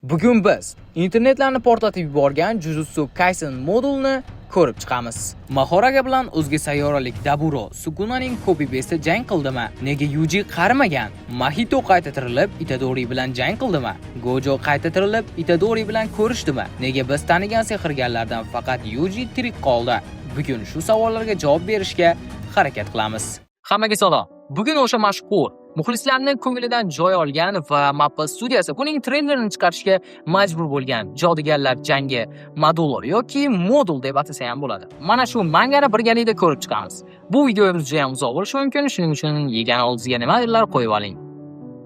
Bugun biz internetlarni portlatib yuborgan Jujutsu Kaisen modulini ko'rib chiqamiz. Mahoraga bilan o'zga sayyoralik Daburo Sukunaning copy-paste jang qildimi? Nega Yuji qarimagan? Mahito qayta tirilib Itadori bilan jang qildimi? Gojo qayta tirilib Itadori bilan ko'rishdimi? Nega biz tanigan sehrgarlardan faqat Yuji tirik qoldi? Bugun shu savollarga javob berishga harakat qilamiz. Hammaga salom. Bugun o'sha mashhur muxlislarning ko'nglidan joy olgan va Mappa studiyasi buning treylerini chiqarishga majbur bo'lgan Jodugarlar jangi modul yoki modul deb atasa ham bo'ladi. Mana shu mangani birgalikda ko'rib chiqamiz. Bu videomiz juda ham uzoq bo'lishi mumkin, shuning uchun yegan oldingizga nimalar qo'yib oling.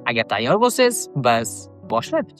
Agar tayyor bo'lsangiz, biz boshladik.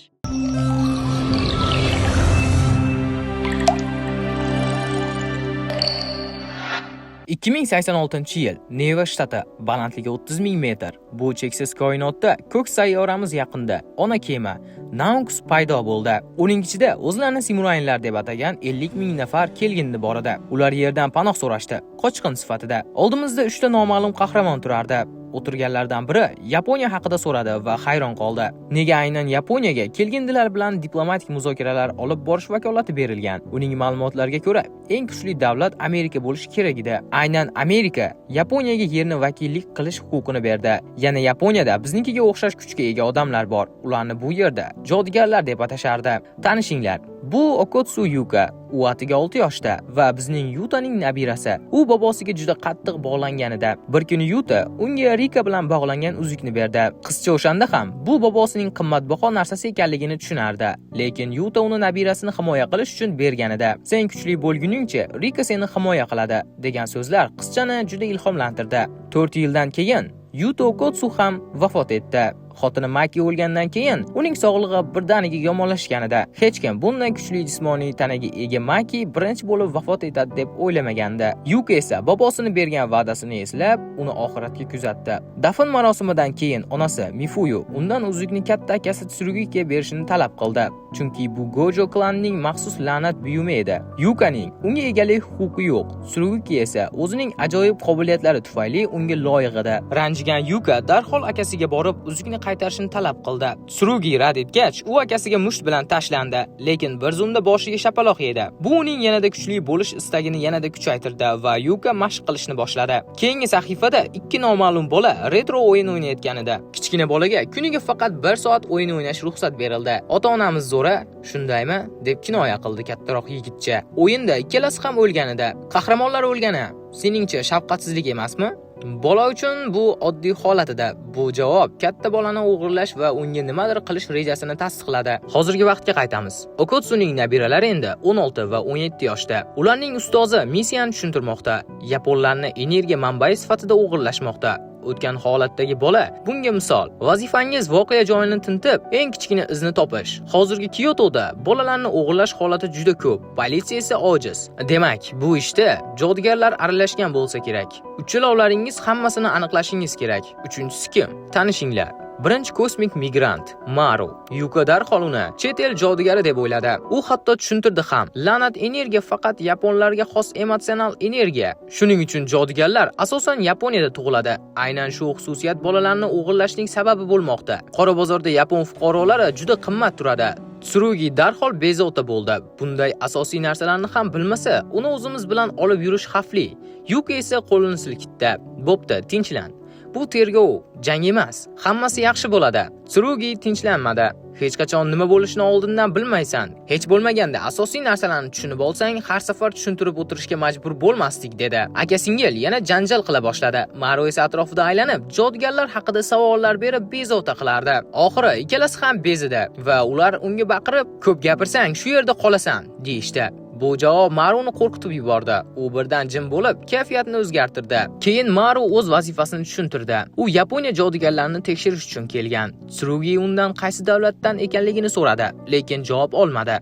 2086-yil Neva shtati, balandligi 30,000 metr. Bu cheksiz koinotda ko'k sayyoramiz yaqinida ona kema Naunks paydo bo'ldi. Uning ichida o'zlarini samuraylar deb atagan 50,000 nafar kelgindi bor edi. Ular yerdan panoh so'rashdi, qochqin sifatida. Oldimizda 3 ta noma'lum qahramon turardi. O'tirganlardan biri Yaponiya haqida so'radi va hayron qoldi. Nega aynan Yaponiyaga kelgindilar bilan diplomatik muzokaralar olib borish vakolati berilgan? Uning ma'lumotlariga ko'ra, eng kuchli davlat Amerika bo'lishi kerak edi. Aynan Amerika Yaponiyaga yerni vakillik qilish huquqini berdi. Yana Yaponiyada biznikiga o'xshash kuchga ega odamlar bor. Ularni bu yerda jodugarlar deb atashardi. Tanishinglar. Bu Okotsu Yuka. U atiga 6 yoshda va bizning Yutaning nabirasi. U bobosiga juda qattiq bog'langanida, bir kuni Yuta unga Rika bilan bog'langan uzukni berdi. Qizcha o'shanda ham bu bobosining qimmatbaho narsasi ekanligini tushunardi. Lekin Yuta uni nabirasini himoya qilish uchun berganida, "Sen kuchli bo'lguningcha Rika seni himoya qiladi" degan so'zlar qizchani juda ilhomlantirdi. 4 yildan keyin Yuta Okotsu ham vafot etdi. Xotini Maki o'lgandan keyin uning sog'lig'i birdaniga yomonlashganida hech kim bundan kuchli jismoniy tanaga ega Maki birinchi bo'lib vafot etadi deb o'ylamagandi. Yuka esa bobosini bergan va'dasini eslab, uni oxiratga kuzatdi. Dafn marosimidan keyin onasi Mifuyu undan uzukni katta akasi Tsurugiga berishini talab qildi. Chunki bu Gojo klanining maxsus la'nat buyumi edi. Yukaning unga egalik huquqi yo'q. Tsurugi esa o'zining ajoyib qobiliyatlari tufayli unga loyiq edi. Ranjigan Yuka darhol akasiga borib uzukni qaytarishni talab qildi. Tsurugi rad etgach, u akasiga musht bilan tashlandi, lekin bir zumda boshiga shapaloq yedi. Bu uning yanada kuchli bo'lish istagini yanada kuchaytirdi va Yuka mashq qilishni boshladi. Keyingi sahifada ikki noma'lum bola retro o'yin o'ynayotganida, kichkina bolaga kuniga faqat 1 soat o'yin o'ynash ruxsat berildi. Ota-onamiz zo'ra, shundaymi deb kinoya qildi kattaroq yigitcha. O'yinda ikkalasi ham o'lganida, qahramonlar o'lgani, seningcha shafqatsizlik emasmi? Bola uchun bu oddiy holatida. Bu javob katta bolani o'g'irlash va unga nimadir qilish rejasini tasdiqladi. Hozirgi vaqtga qaytamiz. Okotsuning nabiralari endi 16 va 17 yoshda. Ularning ustozi missiyani tushuntirmoqda. Yaponlarni energiya manbai sifatida o'g'irlashmoqda. O'tgan holatdagi bola bunga misol. Vazifangiz voqea joyini tintib, eng kichkina izni topish. Hozirgi Kyotoda bolalarni o'g'irlash holati juda ko'p, politsiya esa ojiz. Demak, bu ishda jodugarlar aralashgan bo'lsa kerak. Uchilovlaringiz hammasini aniqlashingiz kerak. Uchinchisi kim? Tanishinglar. Birinchi kosmik migrant Maru. Yuka darhol uni chet el jodugari deb o'yladi. U hatto tushuntirdi ham. La'nat energiya faqat yaponlarga xos emotsional energiya. Shuning uchun jodugarlar asosan Yaponiyada tug'iladi. Aynan shu xususiyat bolalarni o'g'irlashning sababi bo'lmoqda. Qora bozorda yapon fuqarolari juda qimmat turadi. Tsurugi darhol bezovta bo'ldi. Bunday asosiy narsalarni ham bilmasa, uni o'zimiz bilan olib yurish xavfli. Yuka esa qo'lini silkitdi. Bo'pti, tinchlan. Bu tergov, jang emas. Hammasi yaxshi bo'ladi. Tsurugi tinchlanmadi. Hech qachon nima bo'lishini oldindan bilmaysan. Hech bo'lmaganda asosiy narsalarni tushunib olsang, har safar tushuntirib o'tirishga majbur bo'lmasdik dedi. Aka-singil yana janjal qila boshladi. Maru esa atrofida aylanib, jodugarlar haqida savollar berib bezovta qilardi. Oxiri ikkalasi ham bezidi va ular unga baqirib, "Ko'p gapirsang, shu yerda qolasan" deyishdi. Bu javob Maruni qo'rqitib yubordi. U birdan jim bo'lib, kayfiyatni o'zgartirdi. Keyin Maru o'z vazifasini tushuntirdi. U Yaponiya jodugarlarini tekshirish uchun kelgan. Tsurugi undan qaysi davlatdan ekanligini so'radi, lekin javob olmadi.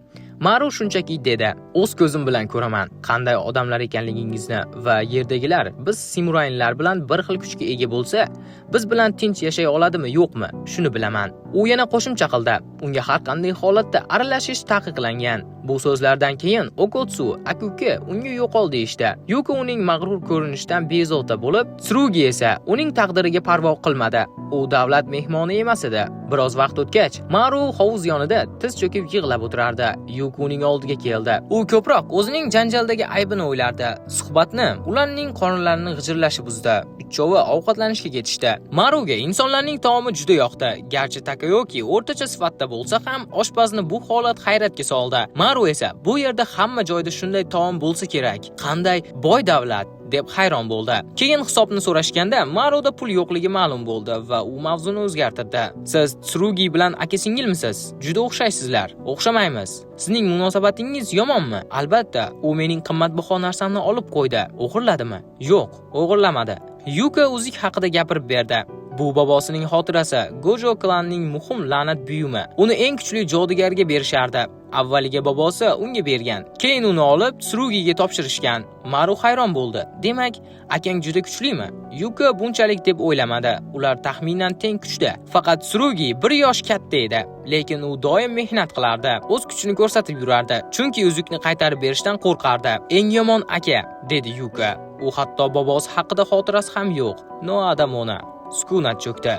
Maru shunchaki dedi: "O'z ko'zim bilan ko'raman qanday odamlar ekanligingizni va yerdagilar biz samuraylar bilan bir xil kuchga ega bo'lsa, biz bilan tinch yashay oladimi, yo'qmi? Shuni bilaman." U yana qo'shimcha qildi: "Unga har qanday holatda aralashish taqiqlangan. Bu so'zlardan keyin Okotsu, Akuki unga yo'qol deyishdi. Yuki uning mag'rur ko'rinishdan bezovta bo'lib, Tsurugi esa uning taqdiriga parvo qilmadi. U davlat mehmoni emas edi. Biroz vaqt o'tgach, Maru hovuz yonida tiz cho'kib yig'lab o'tirardi. Yuki uning oldiga keldi. U ko'proq o'zining janjaldagi aybini o'ylardi. Suhbatni ularning qonunlarini g'ijirlashi buzdi. Uchovi ovqatlanishga ketishdi. Maruga insonlarning taomi juda yoqdi. Garchi Takayoki o'rtacha sifatda bo'lsa ham, oshpazni bu holat hayratga soldi. Maru esa bu yerda hamma joyda shunday taom bo'lsa kerak. Qanday boy davlat deb hayron bo'ldi. Keyin hisobni so'rashganda Maruda pul yo'qligi ma'lum bo'ldi va u mavzuni o'zgartirdi. Siz Tsurugi bilan aka-singilmisiz? Juda o'xshaysizlar. O'xshamaymiz. Sizning munosabatingiz yomonmi? Albatta, u mening qimmatbaho narsamni olib qo'ydi. O'g'irladimi? Yo'q, o'g'irlamadi. Yuki uzik haqida gapirib berdi. Bu bobosining xotirasi, Gojo klanining muhim la'nat buyumi. Uni eng kuchli jodugarga berishardi. Avvaliga bobosi unga bergan, keyin uni olib Tsurugiga topshirishgan. Maru hayron bo'ldi. Demak, akang juda kuchlimi? Yuki bunchalik deb o'ylamadi. Ular taxminan teng kuchda. Faqat Tsurugi 1 yosh katta edi, lekin u doim mehnat qilardi. O'z kuchini ko'rsatib yurardi, chunki uzukni qaytarib berishdan qo'rqardi. Eng yomon aka, dedi Yuki. U hatto bobosi haqida xotirasi ham yo'q. Noadamona. Sukunat cho'kdi.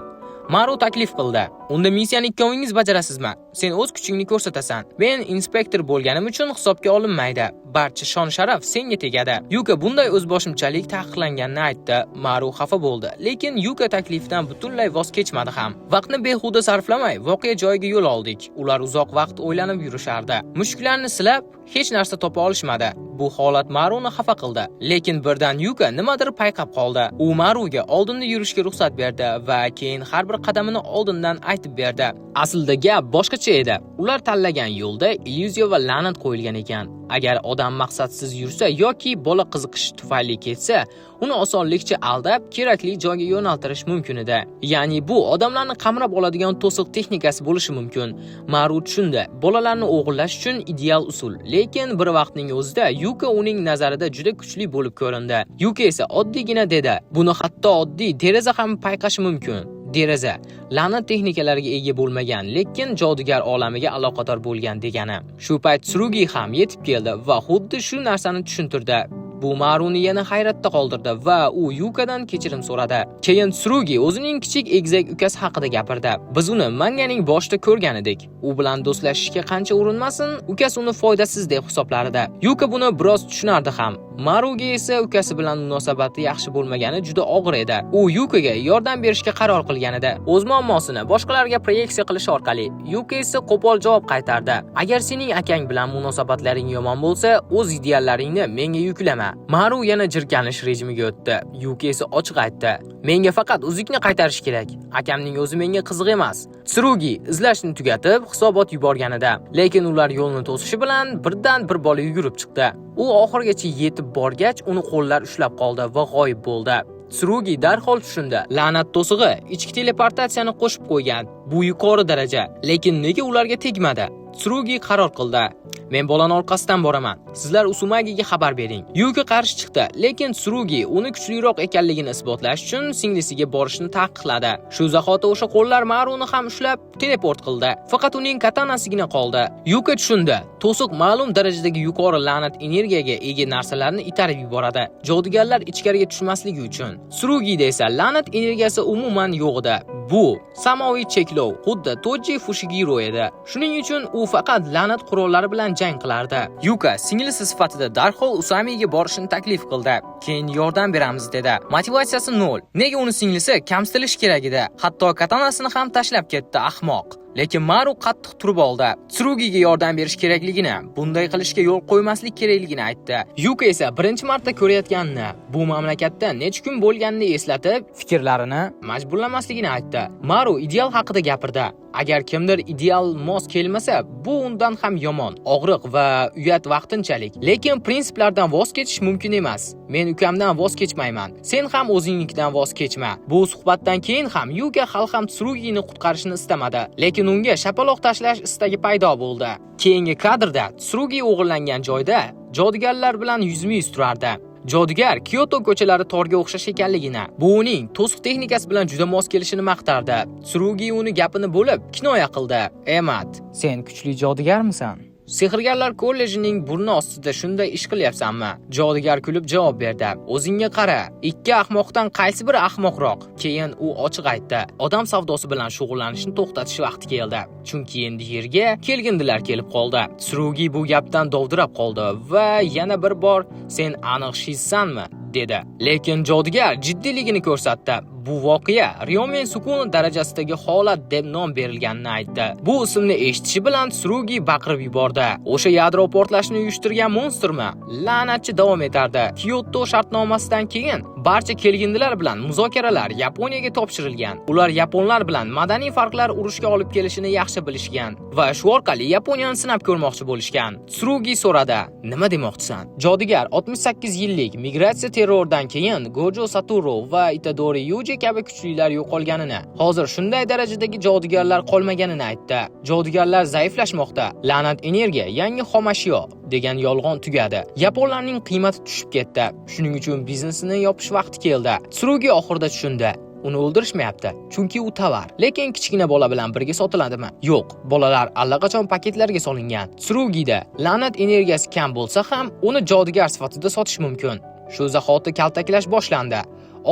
Maru taklif qildi. Unda missiyani ikkovingiz bajarasizmi? Sen o'z kuchingni ko'rsatasan. Men inspektor bo'lganim uchun hisobga olinmaydi. Barcha shon-sharaf senga tegadi. Yuki bunday o'zboshimchalik taqiqlanganini aytdi. Maru xafa bo'ldi, lekin Yuki taklifdan butunlay voz kechmadi ham. Vaqtni behuda sarflamay, voqea joyiga yo'l oldik. Ular uzoq vaqt o'ylanib yurishardi. Mushuklarni silab, hech narsa topa olishmadi. Bu holat Maruni xafa qildi, lekin birdan Yuki nimadir payqab qoldi. U Maruga oldinda yurishga ruxsat berdi va keyin har bir qadamini oldindan aytib berdi. Aslida gap boshqacha edi. Ular tanlagan yo'lda illyuziya va la'nat qo'yilgan ekan. Agar odam maqsadsiz yursa yoki bola qiziqish tufayli ketsa, uni osonlikcha aldab, kerakli joyga yo'naltirish mumkin edi. Ya'ni bu odamlarni qamrab oladigan to'siq texnikasi bo'lishi mumkin. Maru tushundi. Bolalarni o'g'irlash uchun ideal usul, lekin bir vaqtning o'zida Yuki uning nazarida juda kuchli bo'lib ko'rindi. Yuki esa oddiygina dedi. Buni hatto oddiy deraza ham payqashi mumkin. Deraza la'nat texnikalariga ega bo'lmagan, lekin jodugar olamiga aloqador bo'lgan degani. Shu payt Tsurugi ham yetib keldi va xuddi shu narsani tushuntirdi. Bu Maruni yana hayratda qoldirdi va u Yukidan kechirim so'radi. Keyin Tsurugi o'zining kichik egizak ukasi haqida gapirdi. Biz uni manganing boshida ko'rgan edik. U bilan do'stlashishga qancha urinmasin, ukasi uni foydasiz deb hisoblar edi. Yuki buni biroz tushunardi ham. Maruga esa ukasi bilan munosabati yaxshi bo'lmagani juda og'ir edi. U Yukiga yordam berishga qaror qilgan edi. O'z muammosini boshqalarga proyeksiya qilish orqali. Yuki esa qo'pol javob qaytardi. Agar sening akang bilan munosabatlaring yomon bo'lsa, o'z ideallaringni menga yuklama. Maru yana jirkanish rejimiga o'tdi. Yuki esa ochiq aytdi. Menga faqat uzukni qaytarish kerak. Akamning o'zi menga qiziq emas. Tsurugi izlashni tugatib, hisobot yuborganida, lekin ular yo'lni to'sishi bilan birdan bir bola yugurib chiqdi. U oxirigacha yetib borgach, uni qo'llar ushlab qoldi va g'oyib bo'ldi. Tsurugi darhol tushundi. La'nat to'sig'i ichki teleportatsiyani qo'shib qo'ygan. Bu yuqori daraja, lekin nega ularga tegmadi? Tsurugi qaror qildi. Men bolani orqasidan boraman. Sizlar Usumagiga xabar bering. Yuki qarshi chiqdi, lekin Tsurugi uni kuchliroq ekanligini isbotlash uchun singlisiga borishni taqiqladi. Shu zahoti o'sha qo'llar Maruni ham ushlab teleport qildi. Faqat uning katanasigina qoldi. Yuki tushundi. To'siq ma'lum darajadagi yuqori la'nat energiyaga ega narsalarni itarib yuboradi. Jodugarlar ichkariga tushmasligi uchun. Tsurugida esa la'nat energiyasi umuman yo'q edi. Bu samoviy cheklov, xuddi Toji Fushiguro edi. Shuning uchun u faqat la'nat qurollari bilan jang qilardi. Yuka singlisi sifatida darhol Usamiga borishni taklif qildi. Keyin yordam beramiz dedi. Motivatsiyasi 0. Nega uni singlisi kamsitilish kerak edi? Hatto katanasini ham tashlab ketdi, ahmoq. Lekin Maru qattiq turib oldi. Tsurugiga yordam berish kerakligini, bunday qilishga yo'l qo'ymaslik kerakligini aytdi. Yuki esa birinchi marta ko'rayotganini, bu mamlakatda necha kun bo'lganini eslatib, fikrlarini majburlamasligini aytdi. Maru ideal haqida gapirdi. Agar kimdir ideal mos kelmasa, bu undan ham yomon, og'riq va uyat vaqtinchalik. Lekin prinsiplardan voz kechish mumkin emas. Men ukamdan voz kechmayman. Sen ham o'zingnikidan voz kechma. Bu suhbatdan keyin ham Yuki hali ham Tsurugini qutqarishni istamadi. Lekin unga shapaloq tashlash istagi paydo bo'ldi. Keyingi kadrda Tsurugi o'g'irlangan joyda jodugarlar bilan yuzma-yuz turardi. Jodugar Kyoto ko'chalari torga o'xshash ekanligini, bu uning to'siq texnikasi bilan juda mos kelishini maqtardi. Tsurugi uni gapini bo'lib kinoya qildi. Emat, sen kuchli jodugarmisan? Sehrgarlar kollejining burni ostida shunday ish qilyapsanmi? Jodugar kulib javob berdi. O'zingga qara, ikki ahmoqdan qaysi biri ahmoqroq? Keyin u ochiq aytdi. Odam savdosi bilan shug'ullanishni to'xtatish vaqti keldi. Chunki endi yerga kelgindilar kelib qoldi. Tsurugi bu gapdan dovdirab qoldi va yana bir bor sen aniq shizsanmi? dedi. Lekin jodugar jiddiyligini ko'rsatdi. Bu voqea Ryomen Sukun darajasidagi holat deb nom berilganini aytdi. Bu ismni eshitishi bilan Tsurugi baqirib yubordi. O'sha yadro portlashini uyushtirgan monstrmi? La'natchi davom etardi. Kyoto shartnomasidan keyin barcha kelgindilar bilan muzokaralar Yaponiyaga topshirilgan. Ular yaponlar bilan madaniy farqlar urushga olib kelishini yaxshi bilishgan va shu orqali Yaponiyani sinab ko'rmoqchi bo'lishgan. Tsurugi so'radi: "Nima demoqchisan?" Jodugar 68 yillik migratsiya terrordan keyin Gojo Satoru va Itadori Yuji kabi kuchlilar yo'qolganini, hozir shunday darajadagi jodugarlar qolmaganini aytdi. Jodugarlar zaiflashmoqda. La'nat energiya yangi xomashyo degan yolg'on tugadi. Yaponlarning qiymati tushib ketdi. Shuning uchun biznesini yopish vaqti keldi. Tsurugi oxirida tushundi. Uni o'ldirishmayapti, chunki u tovar. Lekin kichkina bola bilan birga sotiladimi? Yo'q, bolalar allaqachon paketlarga solingan. Tsurugida la'nat energiyasi kam bo'lsa ham, uni jodugar sifatida sotish mumkin. Shu zahoti kaltaklash boshlandi.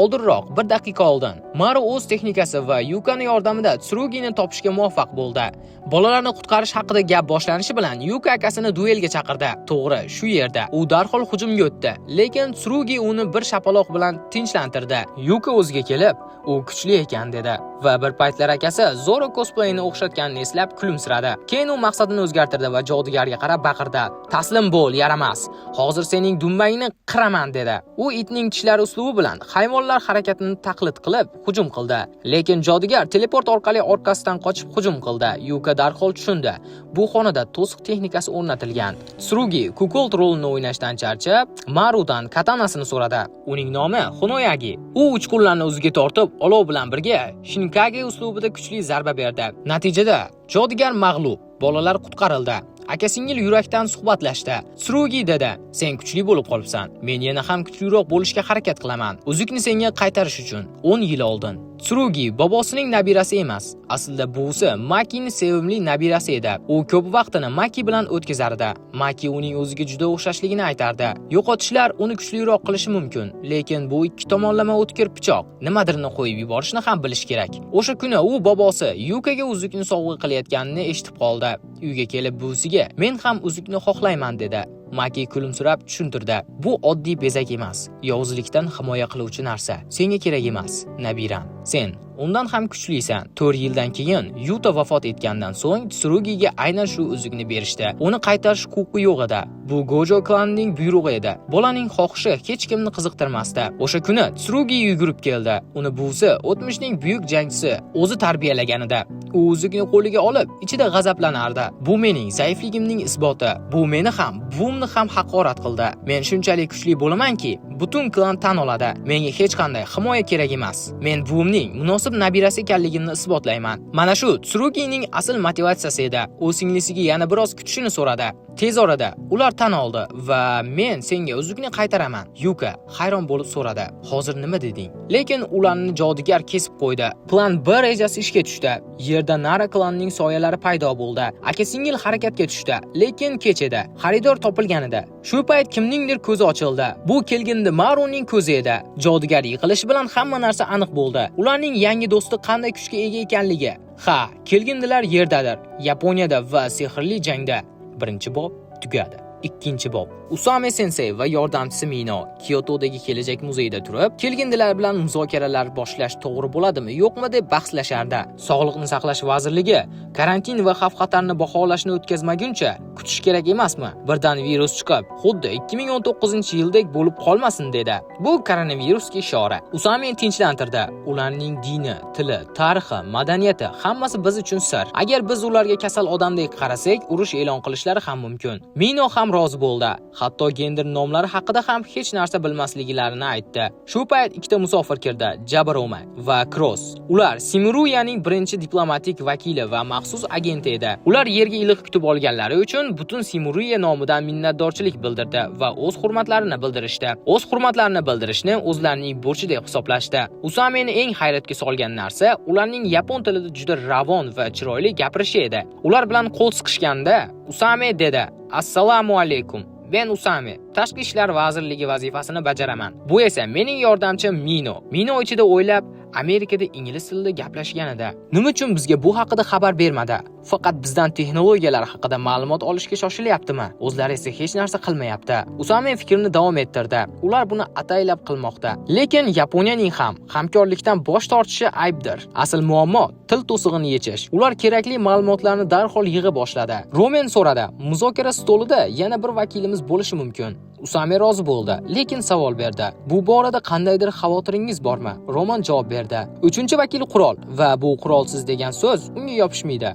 Oldinroq 1 daqiqa oldin Maru o'z texnikasi va Yukani yordamida Tsurugini topishga muvaffaq bo'ldi. Bolalarni qutqarish haqida gap boshlanishi bilan Yuka akasini duelga chaqirdi. To'g'ri, shu yerda u darhol hujumga o'tdi, lekin Tsurugi uni bir shapaloq bilan tinchlantirdi. Yuka o'ziga kelib, u kuchli ekan dedi va bir paytlar akasi Zoro cosplayini o'xshatganini eslab kulimsiradi. Keyin u maqsadini o'zgartirdi va jodugarga qarab baqirdi: "Taslim bo'l, yaramas. Hozir sening dumbangni qiraman" dedi. U itning tishlari uslubi bilan hayvonlar harakatini taqlid qilib hujum qildi. Lekin jodugar teleport orqali orqasidan qochib hujum qildi. Yuka darhol tushundi. Bu xonada to'siq texnikasi o'rnatilgan. Tsurugi Kukold rolini o'ynashdan charchab, Marudan katanasini so'radi. Uning nomi Honoyagi. U uchqunlarni o'ziga tortib, olov bilan birga Shinkage uslubida kuchli zarba berdi. Natijada jodugar mag'lub, bolalar qutqarildi. Aka-singil yurakdan suhbatlashdi. Tsurugi dedi: "Sen kuchli bo'lib qolibsan. Men yana ham kuchliroq bo'lishga harakat qilaman. Uzukni senga qaytarish uchun 10 yil oldin." Tsurugi bobosining nabirasi emas, aslida buvisi Makining sevimli nabirasi edi. U ko'p vaqtini Maki bilan o'tkazardi. Maki uning o'ziga juda o'xshashligini aytardi. Yo'qotishlar uni kuchliroq qilishi mumkin, lekin bu ikki tomonlama o'tkir pichoq. Nimadirni qo'yib yuborishni ham bilish kerak. O'sha kuni u bobosi Yukaga uzukni sovg'a qilayotganini eshitib qoldi. Uyga kelib buvisiga: "Men ham uzukni xohlayman" dedi. Maki kulimsirab tushuntirdi: "Bu oddiy bezak emas, yovuzlikdan himoya qiluvchi narsa. Senga kerak emas, nabiram. Sen undan ham kuchlisan." 4 yildan keyin Yuta vafot etgandan so'ng Tsurugiga aynan shu uzukni berishdi. Uni qaytarish huquqi yo'q edi. Bu Gojo klanining buyrug'i edi. Bolaning xohishi hech kimni qiziqtirmasdi. O'sha kuni Tsurugi yugurib keldi. Uni buvisi o'tmishning buyuk jangchisi o'zi tarbiyalaganida. U uzukni qo'liga olib, ichida g'azablanardi. "Bu mening zaifligimning isboti. Bu meni ham, buvimni ham haqorat qildi. Men shunchalik kuchli bo'lamanki, butun klan tan oladi. Menga hech qanday himoya kerak emas. Men buvimning munosib nabirasi ekanligimni isbotlayman." Mana shu Tsurugining asl motivatsiyasi edi. U singlisiga yana biroz kutishini so'radi. Tez orada ular tan oldi va "Men senga uzukni qaytaraman." Yuka hayron bo'lib so'radi: "Hozir nima deding?" Lekin ularni jodugar kesib qo'ydi. Plan B rejasi ishga tushdi. Yerda Nara klanining soyalari paydo bo'ldi. Aka-singil harakatga tushdi, lekin kech edi. Xaridor topilganida. Shu payt kimningdir ko'zi ochildi. Bu kelgindi Maruning ko'zi edi. Jodugar yiqilishi bilan hamma narsa aniq bo'ldi. Ularning yangi do'sti qanday kuchga ega ekanligi. Ha, kelgindilar yerdadir. Yaponiyada va sehrli jangda. Birinchi bob tugadi. Ikkinchi bob. Usame sensei va yordamchisi Mino Kyotodagi kelajak muzeyida turib, kelgindilar bilan muzokaralar boshlash to'g'ri bo'ladimi, yo'qmi deb bahslashardi. Sog'liqni saqlash vazirligi karantin va xavf-xatarni baholashni o'tkazmaguncha kutish kerak emasmi? Birdan virus chiqib, xuddi 2019-yildek bo'lib qolmasin dedi. Bu koronavirusga ishora. Usame tinchlantirdi. Ularning dini, tili, tarixi, madaniyati hammasi biz uchun sir. Agar biz ularga kasal odamdek qarasak, urush e'lon qilishlari ham mumkin. Mino ham rozi bo'ldi. Hatto gender nomlari haqida ham hech narsa bilmasliklarini aytdi. Shu payt ikkita musofir kirdi: Jabaroma va Cross. Ular Simuruyaning birinchi diplomatik vakili va maxsus agenti edi. Ular yerga iliq kutib olganlari uchun butun Simuriya nomidan minnatdorchilik bildirdi va o'z hurmatlarini bildirishdi. O'z hurmatlarini bildirishni o'zlarining burchi deb hisoblashdi. Usameni eng hayratga solgan narsa ularning yapon tilida juda ravon va chiroyli gapirishi edi. Ular bilan qo'l siqishganda Usame dedi: "Assalomu alaykum. Ben Usame, Tashqi ishlar vazirligi vazifasini bajaraman. Bu esa mening yordamchim Mino." Mino ichida o'ylab, Amerikada ingliz tilida gaplashganida nima uchun bizga bu haqida xabar bermadi? Faqat bizdan texnologiyalar haqida ma'lumot olishga shoshilyaptimi? O'zlari esa hech narsa qilmayapti. Usame fikrini davom ettirdi. Ular buni ataylab qilmoqda. Lekin Yaponiyaning ham hamkorlikdan bosh tortishi aybdir. Asl muammo til to'sig'ini yechish. Ular kerakli ma'lumotlarni darhol yig'a boshladi. Roman so'radi: "Muzokara stolida yana bir vakilimiz bo'lishi mumkin?" Usame rozi bo'ldi, lekin savol berdi: "Bu borada qandaydir xavotiringiz bormi?" Roman javob berdi: "Uchinchi vakil qurol va bu qurolsiz degan so'z unga yopishmaydi.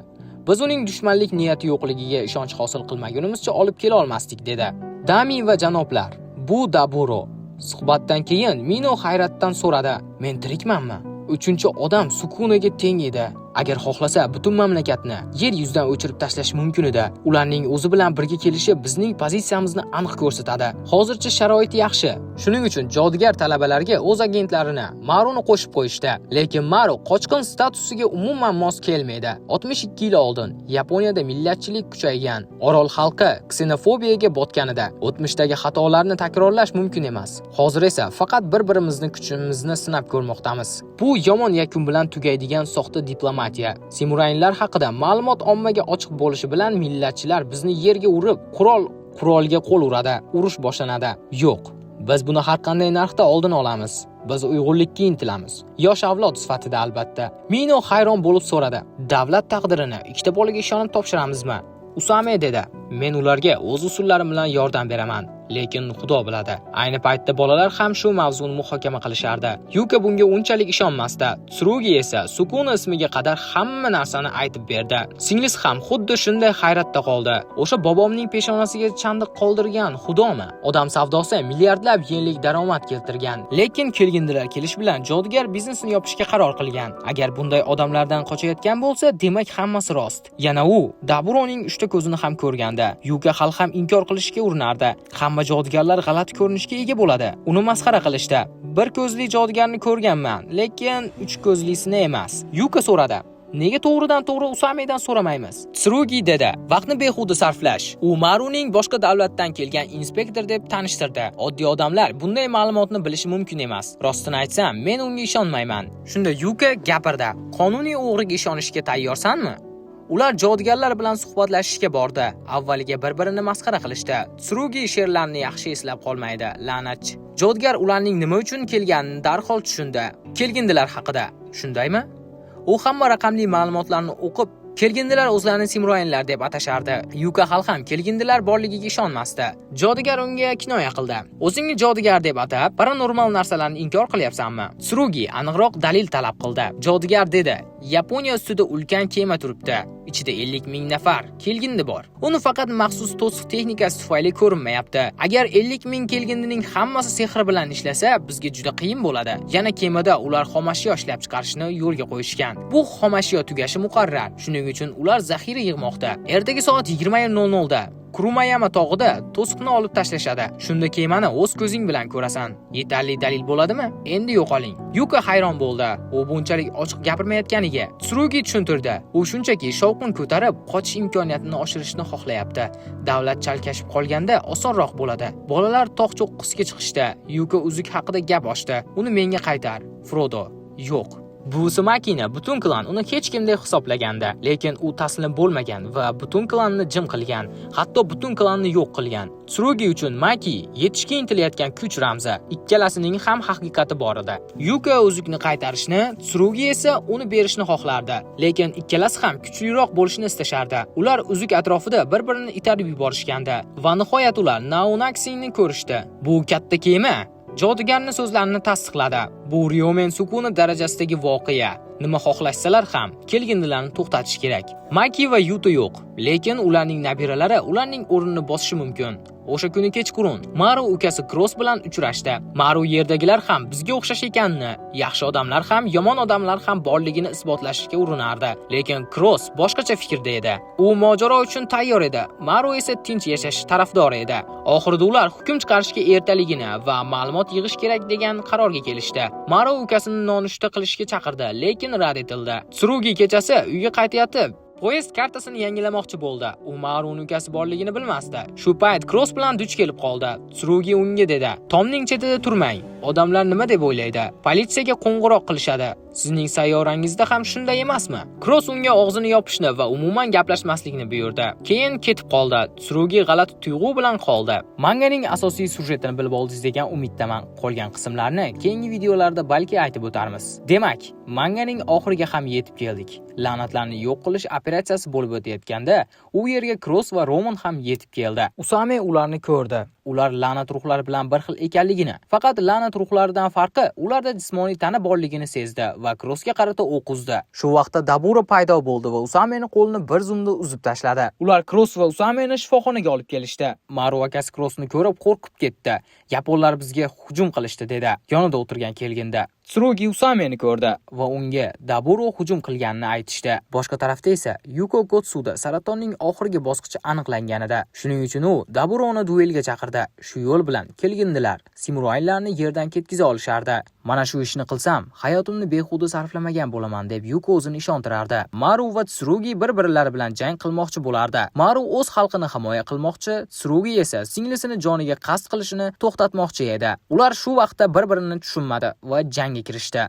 Biz uning dushmanlik niyati yo'qligiga ishonch hosil qilmagunimizcha olib kela olmasdik", dedi. Dami va janoblar, bu Daburo. Suhbatdan keyin Mino hayratdan so'radi: "Men tirikmanmi?" Uchinchi odam Sukunaga teng edi. Agar xohlasa butun mamlakatni yer yuzidan o'chirib tashlash mumkin edi. Ularning o'zi bilan birga kelishi bizning pozitsiyamizni aniq ko'rsatadi. Hozircha sharoit yaxshi. Shuning uchun jodugar talabalarga o'z agentlarini Maruni qo'shib qo'yishdi. Lekin Maru qochqin statusiga umuman mos kelmaydi. 62 yil oldin Yaponiyada millatchilik kuchaygan, orol xalqi ksenofobiyaga botganida o'tmishdagi xatolarni takrorlash mumkin emas. Hozir esa faqat bir-birimizni kuchimizni sinab ko'rmoqdamiz. Bu yomon yakun bilan tugaydigan soxta diplomatiya. Simuraylar haqida ma'lumot ommaga ochiq bo'lishi bilan millatchilar bizni yerga urib, qurolga qo'l uradi, urush boshlanadi. Yo'q, biz buni har qanday narxda oldin olamiz. Biz uyg'unlikka intilamiz. Yosh avlod sifatida albatta. Mino hayron bo'lib so'radi: "Davlat taqdirini ikkita bolaga ishonib topshiramizmi?" Usame dedi: "Men ularga o'z usullarim bilan yordam beraman. Lekin Xudo biladi. Ayni paytda bolalar ham shu mavzuni muhokama qilishardi." Yuka bunga unchalik ishonmasdi. Tsurugi esa Sukuna ismiga qadar hamma narsani aytib berdi. Singlisi ham xuddi shunday hayratda qoldi. O'sha bobomning peshonasiga chandiq qoldirgan Xudomi? Odam savdosi milliardlab yenlik daromad keltirgan. Lekin kelgindilar kelish bilan jodugar biznesini yopishga qaror qilgan. Agar bunday odamlardan qochayotgan bo'lsa, demak hammasi rost. Yana u Daburoning uchta ko'zini ham ko'rganda, Yuka hali ham inkor qilishga urinardi. Hamma jodugarlar g'alati ko'rinishga ega bo'ladi. Uni masxara qilishdi. Bir ko'zli jodugarni ko'rganman, lekin uch ko'zlisini emas. Yuka so'radi: "Nega to'g'ridan-to'g'ri Usamedan so'ramaymiz?" Tsurugi dedi: "Vaqtni behuda sarflash. U Maruning boshqa davlatdan kelgan inspektor deb tanishtirdi. Oddiy odamlar bunday ma'lumotni bilishi mumkin emas. Rostini aytsam, men unga ishonmayman." Shunda Yuka gapirdi: "Qonuniy o'g'riga ishonishga tayyorsanmi?" Ular jodugarlar bilan suhbatlashishga bordi. Avvaliga bir-birini masxara qilishdi. Tsurugi she'rlarni yaxshi eslab qolmaydi, la'natchi. Jodugar ularning nima uchun kelganini darhol tushundi. Kelgindilar haqida, shundaymi? U hamma raqamli ma'lumotlarni o'qib, kelgindilar o'zlarini Simuraynlar deb atashardi. Yuka ham kelgindilar borligiga ishonmasdi. Jodugar unga kinoya qildi: "O'zingni jodugar deb atab, paranormal narsalarni inkor qilyapsanmi?" Tsurugi aniqroq dalil talab qildi. Jodugar dedi: "Yaponiya ustida ulkan kema turibdi. Ichida 50 ming nafar kelgindi bor. Uni faqat maxsus to'siq texnikasi tufayli ko'rinmayapti. Agar 50 ming kelgindining hammasi sehr bilan ishlasa, bizga juda qiyin bo'ladi. Yana kemada ular xomashyo ishlab chiqarishni yo'lga qo'yishgan. Bu xomashyo tugashi muqarrar. Shuning uchun ular zaxira yig'moqda. Ertaga soat 20:00 da Kurumayama tog'ida to'siqni olib tashlashadi. Shunda kemani o'z ko'zing bilan ko'rasan. Yetarli dalil bo'ladimi? Endi yo'qoling." Yuka hayron bo'ldi. U bunchalik ochiq gapirmayotganiga. Tsurugi tushuntirdi. U shunchaki shovqin ko'tarib, qochish imkoniyatini oshirishni xohlayapti. Davlat chalkashib qolganda osonroq bo'ladi. Bolalar tog' cho'qqisiga chiqishdi. Yuka uzuk haqida gap ochdi. "Uni menga qaytar, Frodo." "Yo'q." Buvisi Makina butun klan uni hech kimdek hisoblaganda, lekin u taslim bo'lmagan va butun klanni jim qilgan, hatto butun klanni yo'q qilgan. Tsurugi uchun Maki yetishga intilayotgan kuch ramzi. Ikkalasining ham haqiqati bor edi. Yuka uzukni qaytarishni, Tsurugi esa uni berishni xohlardi, lekin ikkalasi ham kuchliroq bo'lishni istashardi. Ular uzuk atrofida bir-birini itarib yuborishgandi va nihoyat ular Naunaksini ko'rishdi. Bu katta kema jodugarning so'zlarini tasdiqladi. Bu Ryomen Sukuna darajasidagi voqea. Nima xohlashsalar ham kelgindilarni to'xtatish kerak. Maki va Yuto yo'q, lekin ularning nabiralari ularning o'rnini bosishi mumkin. O'sha kuni kechqurun Maru ukasi Kross bilan uchrashdi. Maru yerdagilar ham bizga o'xshash ekanini, yaxshi odamlar ham, yomon odamlar ham borligini isbotlashga urinardi. Lekin Kross boshqacha fikrda edi. U mojaro uchun tayyor edi. Maru esa tinch yashash tarafdori edi. Oxirida ular hukm chiqarishga ertaligini va ma'lumot yig'ish kerak degan qarorga kelishdi. Maru ukasini nonushta qilishga chaqirdi, lekin rad etildi. Tsurugi kechasi uyga qaytayotib poyezd kartasini yangilamoqchi bo'ldi. U Maruning ukasi borligini bilmasdi. Shu payt Kross bilan duch kelib qoldi. Tsurugi unga dedi: "Tomning chetida turmang. Odamlar nima deb o'ylaydi? Politsiyaga qo'ng'iroq qilishadi. Sizning sayyorangizda ham shunday emasmi?" Kross unga og'zini yopishni va umuman gaplashmaslikni buyurdi. Keyin ketib qoldi. Tsurugi g'alati tuyg'u bilan qoldi. Manganing asosiy syujetini bilib oldingiz degan umiddaman. Qolgan qismlarni keyingi videolarda balki aytib o'tarmiz. Demak, manganing oxiriga ham yetib keldik. La'natlarni yo'q qilish operatsiyasi bo'lib o'tayotganda, u yerga Kross va Roman ham yetib keldi. Usame ularni ko'rdi. Ular la'nat ruhlar bilan bir xil ekanligini, faqat la'nat ruhlaridan farqi ularda jismoniy tana borligini sezdi va Krossga qarata o'q uzdi. Shu vaqtda Dabura paydo bo'ldi va Usamening qo'lini bir zumda uzib tashladi. Ular Kross va Usameni shifoxonaga olib kelishdi. Maru akasi Krossni ko'rib qo'rqib ketdi. "Yaponlar bizga hujum qilishdi", dedi yonida o'tirgan kelgindi. Tsurugi Usameni ko'rdi va unga Daburo hujum qilganini aytishdi. Boshqa tarafda esa Yuko Gotsuda saratonning oxirgi bosqichi aniqlanganida. Shuning uchun u Daburoni duelga chaqirdi. Shu yo'l bilan kelgindilar samuraylarni yerdan ketkiza olishardi. "Mana shu ishni qilsam, hayotimni behuda sarflamagan bo'laman", deb Yuko o'zini ishontirardi. Maru va Tsurugi bir-birlari bilan jang qilmoqchi bo'lardi. Maru o'z xalqini himoya qilmoqchi, Tsurugi esa singlisini joniga qasd qilishini to'xtatmoqchi edi. Ular shu vaqtda bir-birini tushunmadi va jangga kirishdi.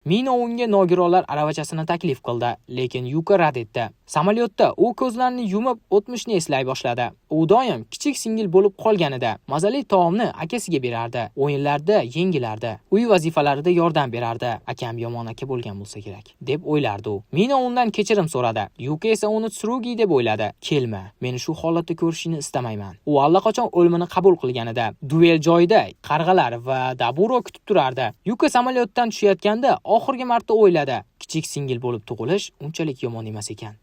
Mino unga nogironlar aravachasini taklif qildi, lekin Yuka rad etdi. Samolyotda u ko'zlarini yumib o'tmishni eslay boshladi. U doim kichik singil bo'lib qolganida mazali taomni akasiga berardi, o'yinlarda yengilardi, uy vazifalarida yordam berardi. "Akam yomon aka bo'lgan bo'lsa kerak", deb o'ylardi u. Mino undan kechirim so'radi. Yuka esa uni Tsurugi deb o'yladi. "Kelma, meni shu holatda ko'rishini istamayman." U allaqachon o'limini qabul qilganida duel joyida qarg'alar va Daburo kutib turardi. Yuka samolyotdan tushayotganda oxirgi marta o'yladi. Kichik singil bo'lib tug'ilish unchalik yomon emas ekan.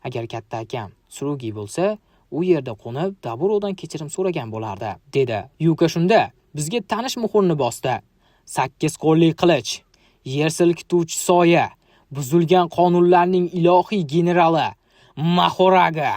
Agar katta akam Tsurugi bo'lsa, u yerda qo'nib Daburodan kechirim so'ragan bo'lardi, dedi. Yuka shunda bizga tanish muhrni bosdi. 8 qo'lli qilich, yer silkituvchi soya, buzilgan qonunlarning ilohiy generali Mahoraga.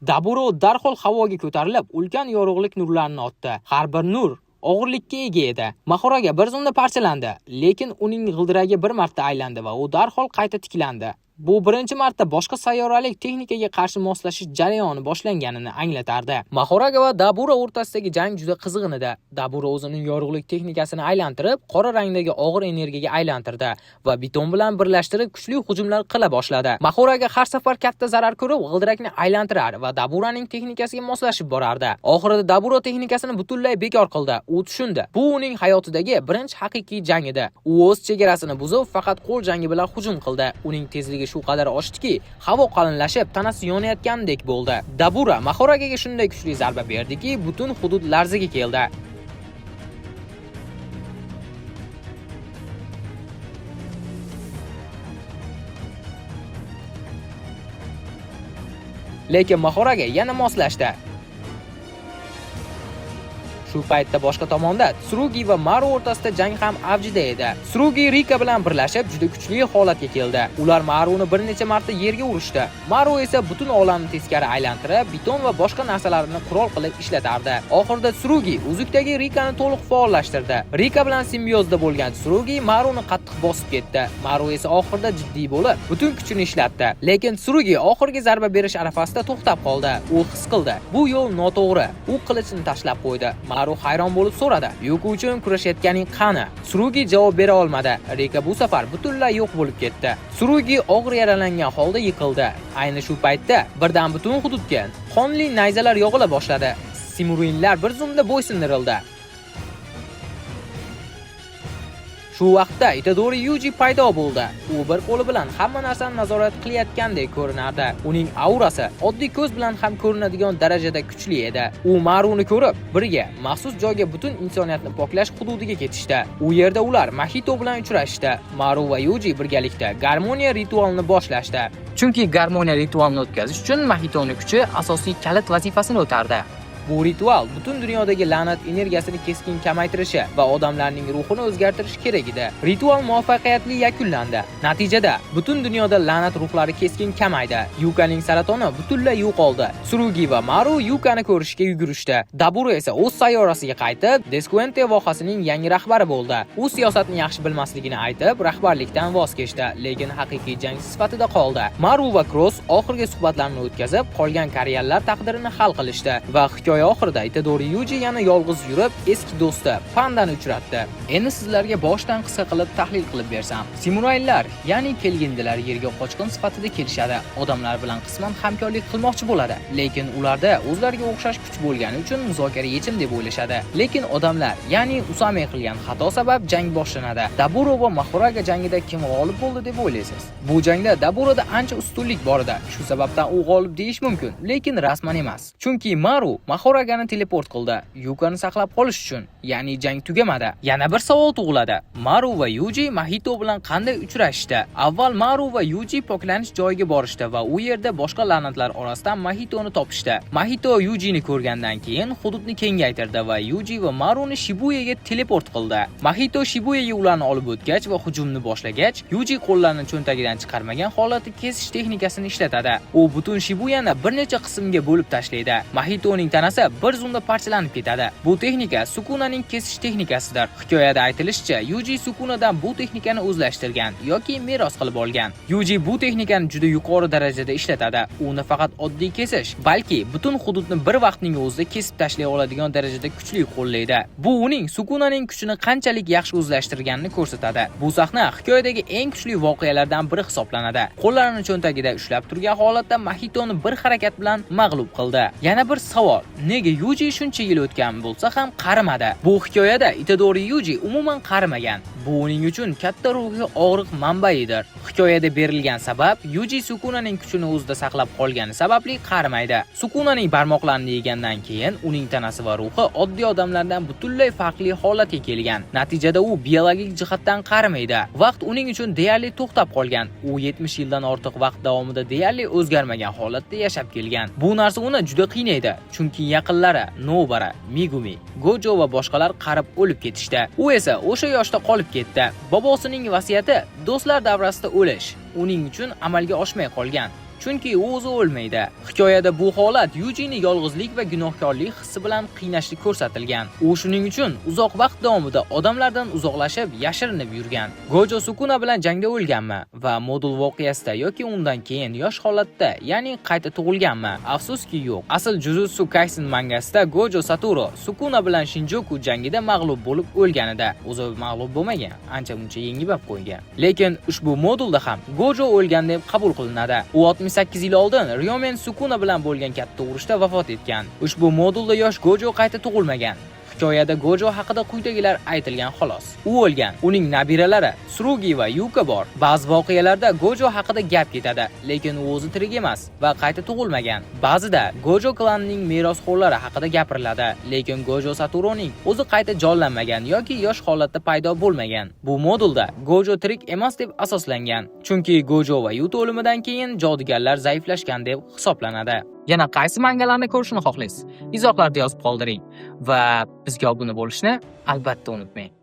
Daburo darhol havoga ko'tarilib, ulkan yorug'lik nurlarini otdi. Har bir nur og'irlikka ega edi. Mahoraga bir zumda parchalandi, lekin uning g'ildiragi bir marta aylandi va u darhol qayta tiklandi. Bu birinchi marta boshqa sayyoralik texnikaga qarshi moslashish jarayoni boshlanganini anglatardi. Mahoraga va Daburo o'rtasidagi jang juda qizg'in edi. Daburo o'zining yorug'lik texnikasini aylantirib, qora rangdagi og'ir energiyaga aylantirdi va beton bilan birlashtirib kuchli hujumlar qila boshladi. Mahoraga har safar katta zarar ko'rib, g'ildirakni aylantirar va Daburoning texnikasiga moslashib borardi. Oxirida Daburo texnikasini butunlay bekor qildi. U tushundi. Bu uning hayotidagi birinchi haqiqiy jang edi. U o'z chegarasini buzib, faqat qo'l jangi bilan hujum qildi. Uning tezligi shu qadar oshdiki, havo qalinlashib, tanasi yonayotgandek bo'ldi. Dabura Mahoragaga shunday kuchli zarba berdiki, butun hudud larzaga keldi. Lekin Mahoraga yana moslashdi. Shu paytda boshqa tomonda Tsurugi va Maru o'rtasida jang ham avjida edi. Tsurugi Rika bilan birlashib juda kuchli holatga keldi. Ular Maruni bir necha marta yerga urishdi. Maru esa butun olamni teskari aylantirib, beton va boshqa narsalarni qurol qilib ishlatardi. Oxirida Tsurugi uzukdagi Rikani to'liq faollashtirdi. Rika bilan simbiozda bo'lgan Tsurugi Maruni qattiq bosib ketdi. Maru esa oxirida jiddiy bo'lib, butun kuchini ishlatdi. Lekin Tsurugi oxirgi zarba berish arafasida to'xtab qoldi. U his qildi, bu yo'l noto'g'ri. U qilichini tashlab qo'ydi. Maru hayron bo'lib so'radi: "Yuki uchun kurashayotganing qani?" Tsurugi javob bera olmadi. Rika bu safar butunlay yo'q bo'lib ketdi. Tsurugi og'ir yaralangan holda yiqildi. Ayni shu paytda birdan butun hududga qonli nayzalar yog'ila boshladi. Simurinlar bir zumda bo'ysundirildi. Shu vaqtda Itadori Yuji paydo bo'ldi. U bir qo'li bilan hamma narsani nazorat qilayotgandek ko'rinardi. Uning aurasi oddiy ko'z bilan ham ko'rinadigan darajada kuchli edi. U Maruni ko'rib, birga maxsus joyga butun insoniyatni poklash hududiga ketishdi. U yerda ular Mahito bilan uchrashdi. Maru va Yuji birgalikda garmoniya ritualini boshlashdi. Chunki garmoniya ritualini o'tkazish uchun Mahitoning kuchi asosiy kalit vazifasini o'tardi. Bu ritual butun dunyodagi la'nat energiyasini keskin kamaytirishi va odamlarning ruhini o'zgartirishi kerak edi. Ritual muvaffaqiyatli yakunlandi. Natijada butun dunyoda la'nat ruhlari keskin kamaydi. Yukaning saratoni butunlay yo'qoldi. Tsurugi va Maru Yukani ko'rishga yugurishdi. Daburo esa o'z sayyorasiga qaytib, Desquente vohasining yangi rahbari bo'ldi. U siyosatni yaxshi bilmasligini aytib, rahbarlikdan voz kechdi, lekin haqiqiy jangchi sifatida qoldi. Maru va Cross oxirgi suhbatlarni o'tkazib, qolgan koreyalar taqdirini hal qilishdi va oxirida Itadori Yuji yana yolg'iz yurib, eski do'sti Pandani uchratdi. Endi sizlarga boshdan qisqa qilib tahlil qilib bersam. Samuraylar, ya'ni kelgindilar yerga qochqin sifatida kelishadi. Odamlar bilan qisman hamkorlik qilmoqchi bo'ladi, lekin ularda o'zlariga o'xshash kuch bo'lgani uchun muzokara yechim deb o'ylashadi. Lekin odamlar, ya'ni Usame qilgan xato sabab jang boshlanadi. Daburo va Mahoraga jangida kim g'olib bo'ldi deb o'ylaysiz? Bu jangda Daburoda ancha ustunlik bor edi. Shu sababdan u g'olib deyish mumkin, lekin rasman emas. Chunki Maru Mahoragani teleport qildi, Yukani saqlab qolish uchun, ya'ni jang tugamadi. Yana bir savol tug'iladi. Maru va Yuji Mahito bilan qanday uchrashdi? Avval Maru va Yuji poklanish joyiga borishdi va u yerda boshqa la'natlar orasidan Mahitoni topishdi. Mahito Yujini ko'rgandan keyin hududni kengaytirdi va Yuji va Maruni Shibuyaga teleport qildi. Mahito Shibuyaga ularni olib o'tgach va hujumni boshlagach, Yuji qo'llarini cho'ntagidan chiqarmagan holatda kesish texnikasini ishlatadi. U butun Shibuyani bir necha qismga bo'lib tashlaydi. Mahitoning tanasi bir zumda parchalanib ketadi. Bu texnika Sukunaning kesish texnikasidir. Hikoyada aytilishicha, Yuji Sukunadan bu texnikani o'zlashtirgan yoki meros qilib olgan. Yuji bu texnikani juda yuqori darajada ishlatadi. U nafaqat oddiy kesish, balki butun hududni bir vaqtning o'zida kesib tashlay oladigan darajada kuchli qo'llaydi. Bu uning Sukunaning kuchini qanchalik yaxshi o'zlashtirganini ko'rsatadi. Bu sahna hikoyadagi eng kuchli voqealardan biri hisoblanadi. Qo'llarini cho'ntagida ushlab turgan holatda Mahitoni bir harakat bilan mag'lub qildi. Yana bir savol: nega Yuji shuncha yil o'tgan bo'lsa ham qarimadi? Bu hikoyada Itadori Yuji umuman qarimagan. Bu uning uchun katta ruhiy og'riq manbaidir. Hikoyada berilgan sabab Yuji Sukunaning kuchini o'zida saqlab qolgani sababli qarimaydi. Sukunaning barmoqlarini yegandan keyin uning tanasi va ruhi oddiy odamlardan butunlay farqli holatga kelgan. Natijada u biologik jihatdan qarimaydi. Vaqt uning uchun deyarli to'xtab qolgan. U 70 yildan ortiq vaqt davomida deyarli o'zgarmagan holatda yashab kelgan. Bu narsa uni juda qiynaydi, chunki yaqinlari Nobara, Megumi, Gojo va boshqalar qarib o'lib ketishdi. U esa o'sha yoshda qolib ketdi. Bobosining vasiyati do'stlar davrasida o'lish uning uchun amalga oshmay qolgan. Chunki u o'zi o'lmaydi. Hikoyada bu holat Yujini yolg'izlik va gunohkorlik hissi bilan qiynashli ko'rsatilgan. U shuning uchun uzoq vaqt davomida odamlardan uzoqlashib, yashirinib yurgan. Gojo Sukuna bilan jangda o'lganmi va modul voqeasida yoki undan keyin yosh holatda, ya'ni qayta tug'ilganmi? Afsuski yo'q. Asl Jujutsu Kaisen mangasida Gojo Satoru Sukuna bilan Shinjuku jangida mag'lub bo'lib o'lganida, o'zi mag'lub bo'lmagan, ancha-muncha yengib qo'ygan. Lekin ushbu modulda ham Gojo o'lgan deb qabul qilinadi. U 68 yil oldin Ryomen Sukuna bilan bo'lgan katta urushda vafot etgan. Ushbu modulda yosh Gojo qayta tug'ilmagan. Hikoyada Gojo haqida quyidagilar aytilgan xolos. U o'lgan. Uning nabiralari Tsurugi va Yuka bor. Ba'zi voqealarda Gojo haqida gap ketadi, lekin u o'zi tirik emas va qayta tug'ilmagan. Ba'zida Gojo klanining merosxo'rlari haqida gapiriladi, lekin Gojo Satoruning o'zi qayta jonlanmagan yoki yosh holatda paydo bo'lmagan. Bu modulda Gojo tirik emas deb asoslangan, chunki Gojo va Yuta o'limidan keyin jodugarlar zaiflashgan deb hisoblanadi. Yana qaysi mangalarni ko'rishni xohlaysiz? Izohlarda yozib qoldiring va bizga obuna bo'lishni albatta unutmang.